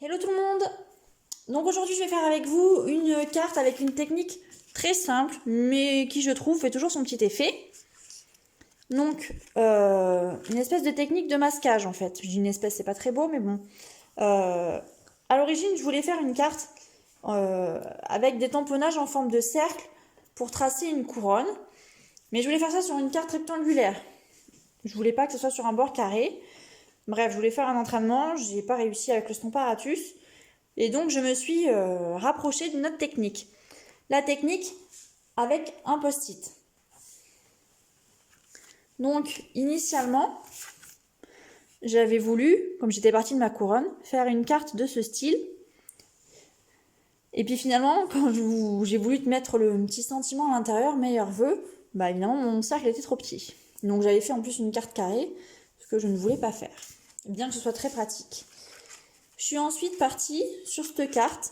Hello tout le monde! Donc aujourd'hui je vais faire avec vous une carte avec une technique très simple mais qui je trouve fait toujours son petit effet. Donc une espèce de technique de masquage en fait. Je dis une espèce, c'est pas très beau mais bon. À l'origine je voulais faire une carte avec des tamponnages en forme de cercle pour tracer une couronne. Mais je voulais faire ça sur une carte rectangulaire. Je voulais pas que ce soit sur un bord carré. Bref, je voulais faire un entraînement, j'ai pas réussi avec le Stamparatus. Et donc je me suis rapprochée d'une autre technique. La technique avec un post-it. Donc initialement, j'avais voulu, comme j'étais partie de ma couronne, faire une carte de ce style. Et puis finalement, quand j'ai voulu te mettre le petit sentiment à l'intérieur, meilleur vœu, bah évidemment mon cercle était trop petit. Donc j'avais fait en plus une carte carrée, ce que je ne voulais pas faire. Bien que ce soit très pratique. Je suis ensuite partie sur cette carte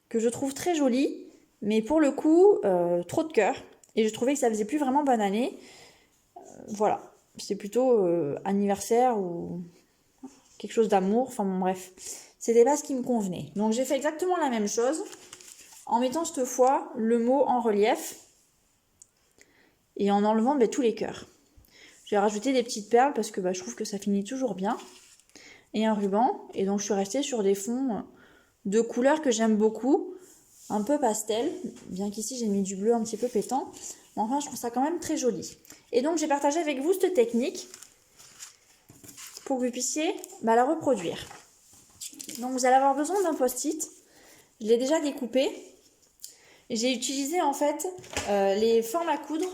que je trouve très jolie, mais pour le coup, trop de cœur. Et je trouvais que ça faisait plus vraiment bonne année. Voilà, c'est plutôt anniversaire ou quelque chose d'amour. Enfin bon, bref, c'était pas ce qui me convenait. Donc j'ai fait exactement la même chose, en mettant cette fois le mot en relief et en enlevant tous les cœurs. J'ai rajouté des petites perles parce que je trouve que ça finit toujours bien. Et un ruban, et donc je suis restée sur des fonds de couleurs que j'aime beaucoup, un peu pastel, bien qu'ici j'ai mis du bleu un petit peu pétant, mais enfin je trouve ça quand même très joli. Et donc j'ai partagé avec vous cette technique pour que vous puissiez la reproduire. Donc vous allez avoir besoin d'un post-it, je l'ai déjà découpé, j'ai utilisé en fait les formes à coudre,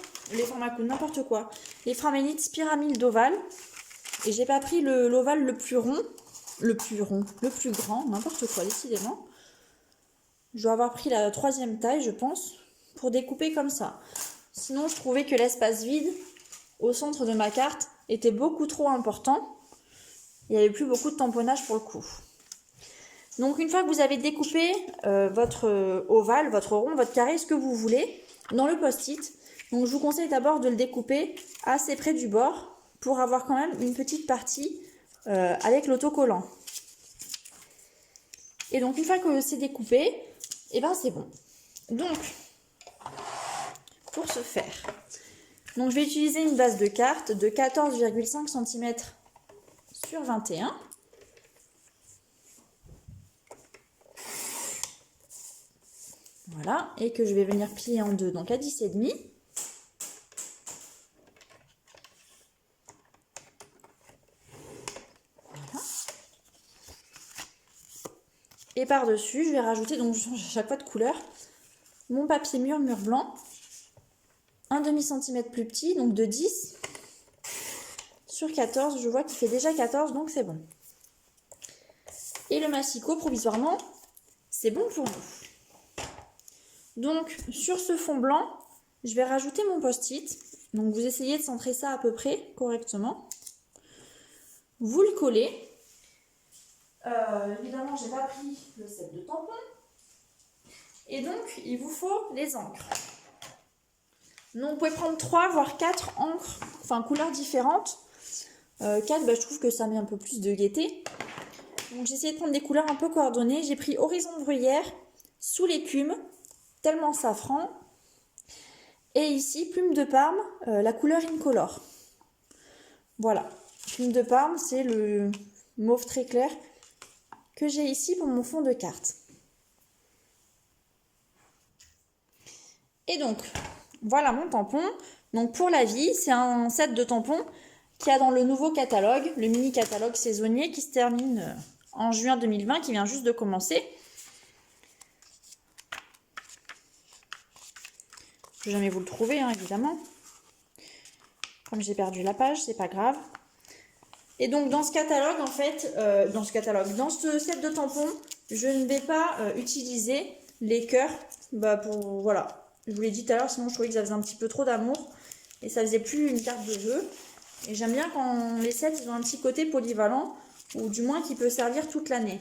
n'importe quoi, les Framelits Pyramide d'ovale, et j'ai pas pris l'ovale le plus grand, n'importe quoi, décidément. Je dois avoir pris la 3e taille, je pense, pour découper comme ça. Sinon, je trouvais que l'espace vide au centre de ma carte était beaucoup trop important. Il n'y avait plus beaucoup de tamponnage pour le coup. Donc, une fois que vous avez découpé votre ovale, votre rond, votre carré, ce que vous voulez, dans le post-it, donc je vous conseille d'abord de le découper assez près du bord pour avoir quand même une petite partie avec l'autocollant. Et donc, une fois que c'est découpé, et c'est bon. Donc, pour ce faire, donc je vais utiliser une base de carte de 14,5 cm sur 21. Voilà, et que je vais venir plier en deux, donc à 10,5. Voilà. Et par-dessus, je vais rajouter, donc je change à chaque fois de couleur, mon papier mur blanc, un demi-centimètre plus petit, donc de 10 sur 14. Je vois qu'il fait déjà 14, donc c'est bon. Et le massicot, provisoirement, c'est bon pour nous. Donc, sur ce fond blanc, je vais rajouter mon post-it. Donc, vous essayez de centrer ça à peu près correctement. Vous le collez. Évidemment, j'ai pas pris le set de tampons. Et donc, il vous faut les encres. Donc, vous pouvez prendre 3 voire 4 encres, enfin couleurs différentes. 4, je trouve que ça met un peu plus de gaieté. Donc, j'ai essayé de prendre des couleurs un peu coordonnées. J'ai pris Horizon Bruyère, Sous l'écume, Tellement Safran. Et ici, Plume de Parme, la couleur Incolore. Voilà. Plume de Parme, c'est le mauve très clair que j'ai ici pour mon fond de carte. Et donc, voilà mon tampon. Donc pour la vie, c'est un set de tampons qu'il y a dans le nouveau catalogue, le mini catalogue saisonnier qui se termine en juin 2020, qui vient juste de commencer. Je ne vais jamais vous le trouver, évidemment. Comme j'ai perdu la page, c'est pas grave. Et donc dans ce catalogue, en fait, dans ce set de tampons, je ne vais pas utiliser les cœurs. Voilà. Je vous l'ai dit tout à l'heure, sinon je trouvais que ça faisait un petit peu trop d'amour. Et ça faisait plus une carte de jeu. Et j'aime bien quand les sets ils ont un petit côté polyvalent, ou du moins qui peut servir toute l'année.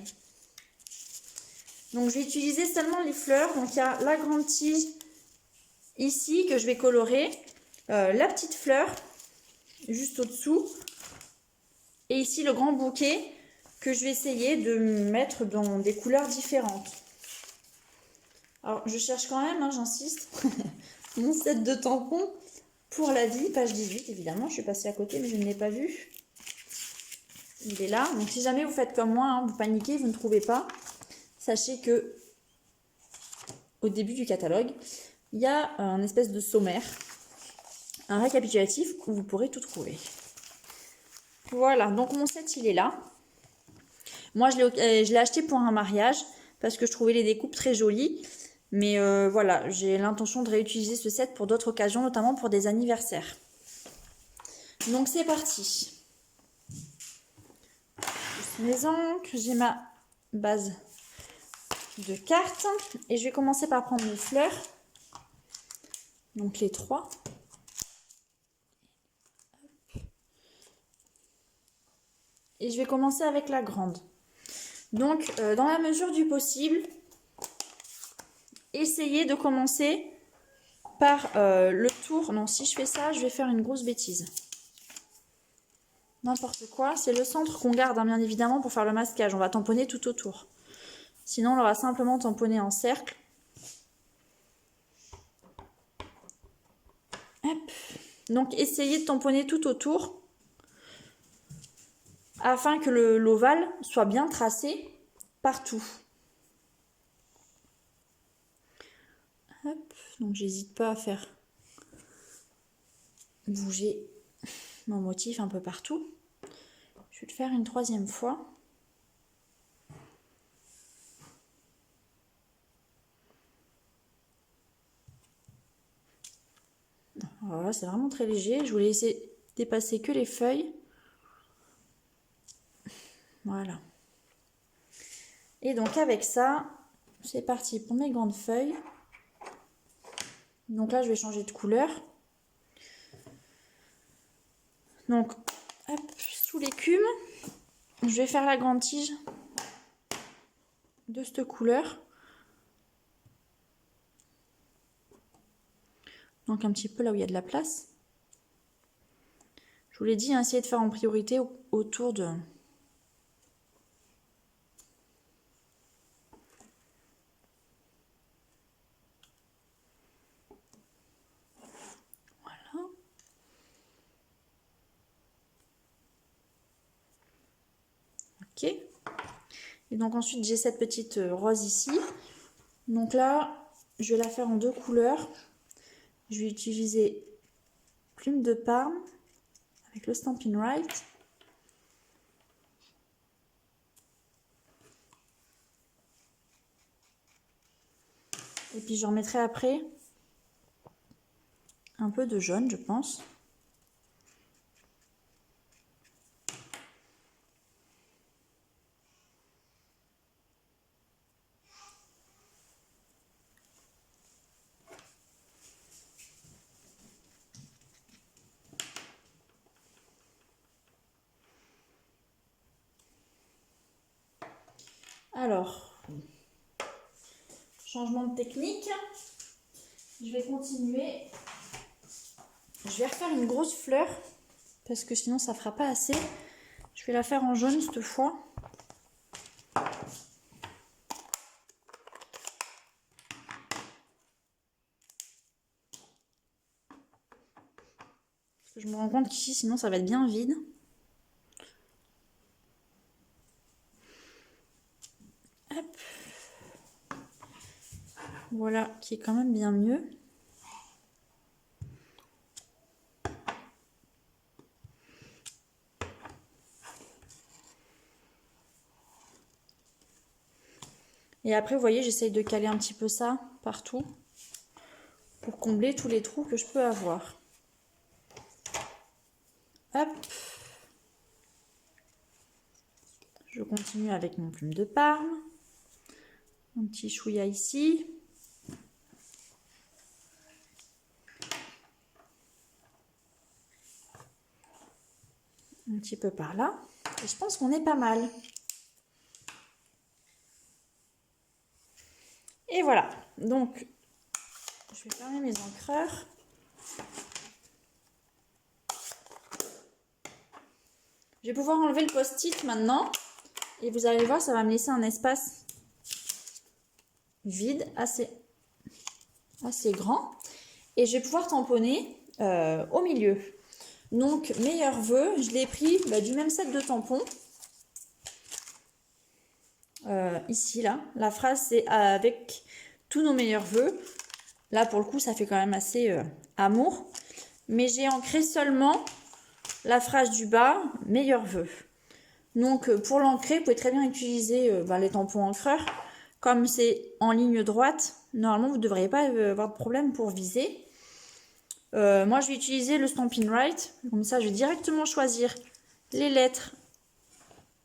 Donc je vais utiliser seulement les fleurs. Donc il y a la grande tige ici que je vais colorer. La petite fleur juste au-dessous. Et ici le grand bouquet que je vais essayer de mettre dans des couleurs différentes. Alors, je cherche quand même, hein, j'insiste, mon set de tampons pour la vie, page 18, évidemment. Je suis passée à côté, mais je ne l'ai pas vu. Il est là. Donc, si jamais vous faites comme moi, hein, vous paniquez, vous ne trouvez pas, sachez que au début du catalogue, il y a un espèce de sommaire, un récapitulatif où vous pourrez tout trouver. Voilà, donc mon set, il est là. Moi, je l'ai acheté pour un mariage parce que je trouvais les découpes très jolies. Mais voilà, j'ai l'intention de réutiliser ce set pour d'autres occasions, notamment pour des anniversaires. Donc, c'est parti. Mes encres, j'ai ma base de cartes. Et je vais commencer par prendre mes fleurs. Donc, les 3. Et je vais commencer avec la grande. Donc, dans la mesure du possible, essayez de commencer par le tour. Non, si je fais ça, je vais faire une grosse bêtise. N'importe quoi. C'est le centre qu'on garde, hein, bien évidemment, pour faire le masquage. On va tamponner tout autour. Sinon, on aura simplement tamponné en cercle. Hop. Donc, essayez de tamponner tout autour afin que l'ovale soit bien tracé partout. Hop. Donc, j'hésite pas à faire bouger mon motif un peu partout. Je vais le faire une 3e fois. Voilà, c'est vraiment très léger. Je voulais laisser dépasser que les feuilles. Voilà. Et donc avec ça, c'est parti pour mes grandes feuilles. Donc là, je vais changer de couleur. Donc, hop, sous l'écume, je vais faire la grande tige de cette couleur. Donc un petit peu là où il y a de la place. Je vous l'ai dit, hein, essayez de faire en priorité autour de... Voilà. Ok. Et donc ensuite, j'ai cette petite rose ici. Donc là, je vais la faire en 2 couleurs. Je vais utiliser plume de Parme avec le Stampin' Right. Et puis je remettrai après un peu de jaune, je pense. Alors, changement de technique. Je vais continuer. Je vais refaire une grosse fleur parce que sinon ça fera pas assez. Je vais la faire en jaune cette fois. Parce que je me rends compte qu'ici sinon ça va être bien vide. Hop. Voilà, qui est quand même bien mieux. Et après, vous voyez, j'essaye de caler un petit peu ça partout pour combler tous les trous que je peux avoir. Hop. Je continue avec mon plume de Parme. Un petit chouïa ici. Un petit peu par là. Et je pense qu'on est pas mal. Et voilà. Donc, je vais fermer mes encreurs. Je vais pouvoir enlever le post-it maintenant. Et vous allez voir, ça va me laisser un espace vide assez grand. Et je vais pouvoir tamponner au milieu. Donc, meilleurs vœux, je l'ai pris du même set de tampons. Ici, là. La phrase, c'est avec tous nos meilleurs vœux. Là, pour le coup, ça fait quand même assez amour. Mais j'ai ancré seulement la phrase du bas, meilleurs vœux. Donc, pour l'ancrer, vous pouvez très bien utiliser les tampons encreurs. Comme c'est en ligne droite, normalement, vous ne devriez pas avoir de problème pour viser. Moi, je vais utiliser le Stampin' Right. Comme ça, je vais directement choisir les lettres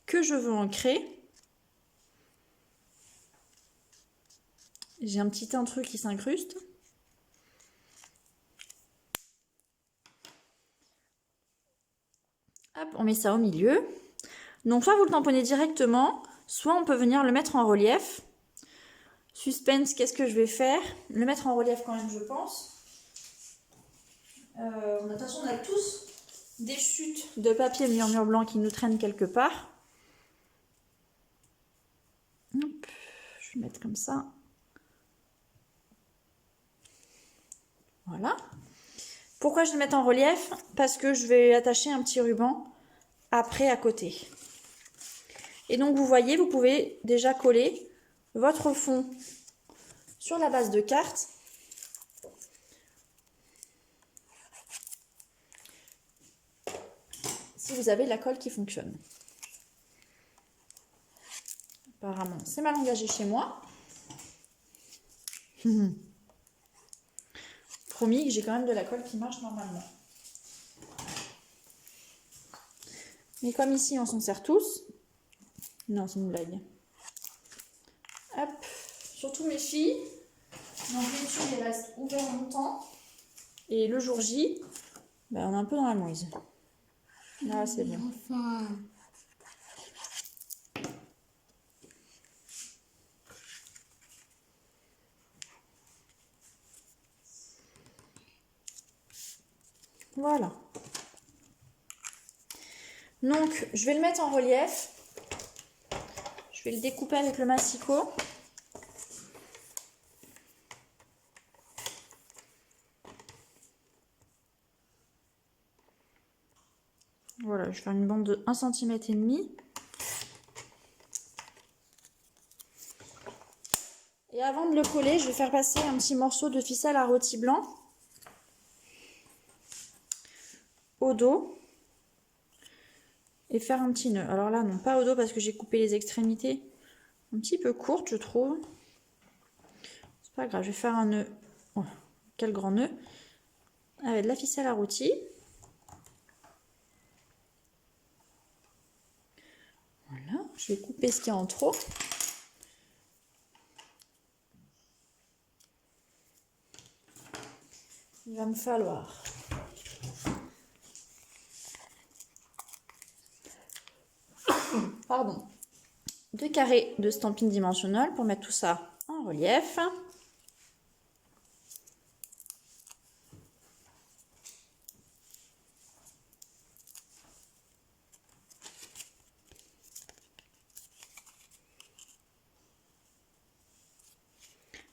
que je veux ancrer. J'ai un petit intrus qui s'incruste. Hop, on met ça au milieu. Donc, soit vous le tamponnez directement, soit on peut venir le mettre en relief. Suspense, qu'est-ce que je vais faire? Le mettre en relief quand même, je pense. De toute façon, on a tous des chutes de papier murmure blanc qui nous traînent quelque part. Hop, je vais mettre comme ça. Voilà. Pourquoi je vais le mettre en relief? Parce que je vais attacher un petit ruban après à côté. Et donc, vous voyez, vous pouvez déjà coller votre fond sur la base de carte. Si vous avez la colle qui fonctionne. Apparemment, c'est mal engagé chez moi. Promis que j'ai quand même de la colle qui marche normalement. Mais comme ici, on s'en sert tous. Non, c'est une blague. Hop. Surtout mes filles. Donc les tubes, ils restent ouverts longtemps. Et le jour J, on est un peu dans la mouise. Là, c'est bien. Enfin. Voilà. Donc, je vais le mettre en relief. Je vais le découper avec le massicot. Voilà, je vais faire une bande de 1,5 cm. Et avant de le coller, je vais faire passer un petit morceau de ficelle à rôti blanc au dos et faire un petit nœud. Alors là, non, pas au dos parce que j'ai coupé les extrémités un petit peu courtes, je trouve. C'est pas grave, je vais faire un nœud. Oh, quel grand nœud! Avec de la ficelle à rôti. Voilà, je vais couper ce qu'il y a en trop. Il va me falloir pardon, 2 carrés de Stampin' Dimensional pour mettre tout ça en relief.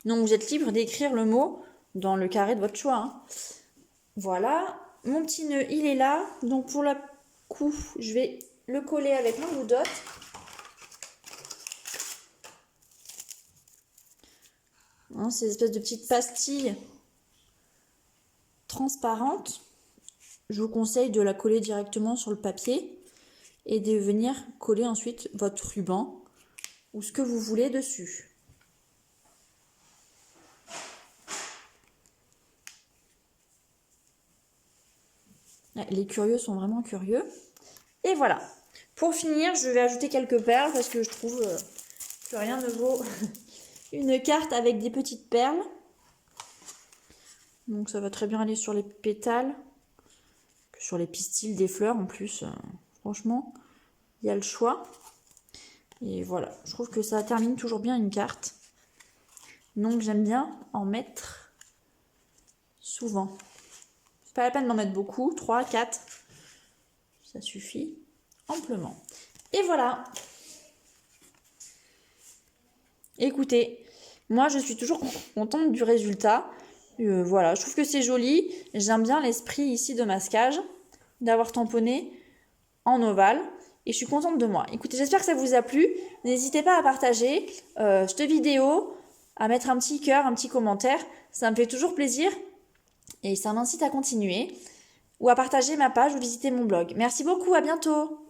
Donc vous êtes libre d'écrire le mot dans le carré de votre choix. Hein. Voilà, mon petit nœud il est là. Donc pour le coup, je vais le coller avec mon glue dot. Hein, ces espèces de petites pastilles transparentes. Je vous conseille de la coller directement sur le papier et de venir coller ensuite votre ruban ou ce que vous voulez dessus. Les curieux sont vraiment curieux. Et voilà. Pour finir, je vais ajouter quelques perles parce que je trouve que rien ne vaut une carte avec des petites perles. Donc ça va très bien aller sur les pétales, sur les pistils des fleurs en plus. Franchement, il y a le choix. Et voilà, je trouve que ça termine toujours bien une carte. Donc j'aime bien en mettre souvent. C'est pas la peine d'en mettre beaucoup, 3, 4. Ça suffit amplement. Et voilà. écoutez, moi je suis toujours contente du résultat. Voilà, je trouve que c'est joli. J'aime bien l'esprit ici de masquage, d'avoir tamponné en ovale. Et je suis contente de moi. Écoutez, j'espère que ça vous a plu. N'hésitez pas à partager cette vidéo, à mettre un petit cœur, un petit commentaire. Ça me fait toujours plaisir et ça m'incite à continuer. Ou à partager ma page ou visiter mon blog. Merci beaucoup, à bientôt!